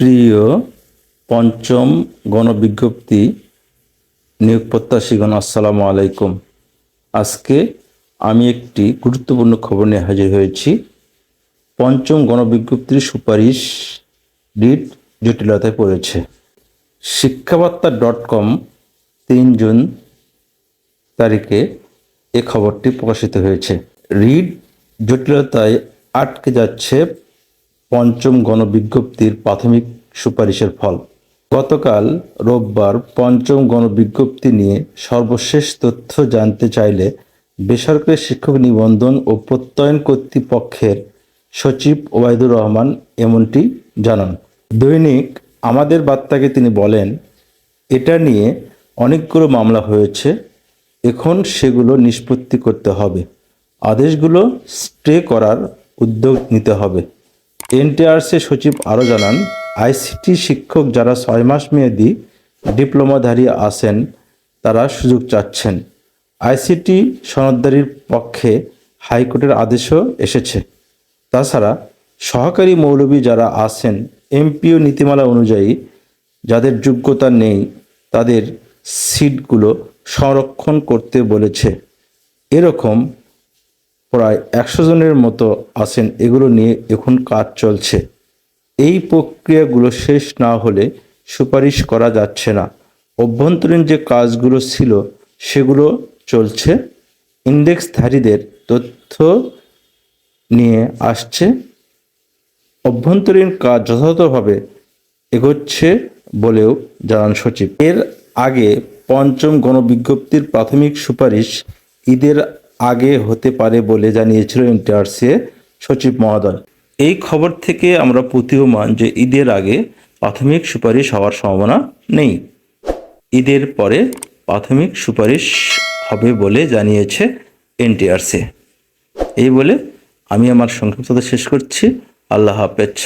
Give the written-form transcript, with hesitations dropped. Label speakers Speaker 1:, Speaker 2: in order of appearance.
Speaker 1: প্রিয় পঞ্চম গণবিজ্ঞপ্তি নিয়োগ প্রত্যাশীগণ, আসসালামু আলাইকুম। আজকে আমি একটি গুরুত্বপূর্ণ খবর নিয়ে হাজির হয়েছি। পঞ্চম গণবিজ্ঞপ্তির সুপারিশ রিট জটিলতায় পড়েছে। শিক্ষাবার্তা.com 3 জুন তারিখে এ খবরটি প্রকাশিত হয়েছে। রিট জটিলতায় আটকে যাচ্ছে পঞ্চম গণবিজ্ঞপ্তির প্রাথমিক সুপারিশের ফল। গতকাল রোববার পঞ্চম গণবিজ্ঞপ্তি নিয়ে সর্বশেষ তথ্য জানতে চাইলে বেসরকারি শিক্ষক নিবন্ধন ও প্রত্যয়ন কর্তৃপক্ষের সচিব ওবায়দুর রহমান এমনটি জানান। দৈনিক আমাদের বার্তাকে তিনি বলেন, এটা নিয়ে অনেকগুলো মামলা হয়েছে, এখন সেগুলো নিষ্পত্তি করতে হবে, আদেশগুলো স্টে করার উদ্যোগ নিতে হবে। এনটিআরসি সচিব আরও জানান, আইসিটি শিক্ষক যারা 6 মাস মেয়াদি ডিপ্লোমাধারী আছেন তারা সুযোগ চাচ্ছেন। আইসিটি সনদধারীর পক্ষে হাইকোর্টের আদেশও এসেছে। তাছাড়া সহকারী মৌলভী যারা আছেন এমপিও নীতিমালা অনুযায়ী যাদের যোগ্যতা নেই তাদের সিটগুলো সংরক্ষণ করতে বলেছে। এরকম প্রায় 100 জনের মতো আছেন। এগুলো নিয়ে এখন কাজ চলছে। এই প্রক্রিয়াগুলো শেষ না হলে সুপারিশ করা যাচ্ছে না। অভ্যন্তরীণ যে কাজগুলো ছিল সেগুলো চলছে। ইন্ডেক্সধারীদের তথ্য নিয়ে আসছে। অভ্যন্তরীণ কাজ যথাযথভাবে এগোচ্ছে বলেও জানান সচিব। এর আগে পঞ্চম গণবিজ্ঞপ্তির প্রাথমিক সুপারিশ ঈদের আগে হতে পারে বলে জানিয়েছিল এনটিআরসি সচিব মহোদয়। এই খবর থেকে আমরা প্রতীয়মান যে ঈদের আগে প্রাথমিক সুপারিশ হওয়ার সম্ভাবনা নেই। ঈদের পরে প্রাথমিক সুপারিশ হবে বলে জানিয়েছে এনটিআরসি। এই বলে আমি আমার সংক্ষিপ্ততা শেষ করছি। আল্লাহ হাফেজ।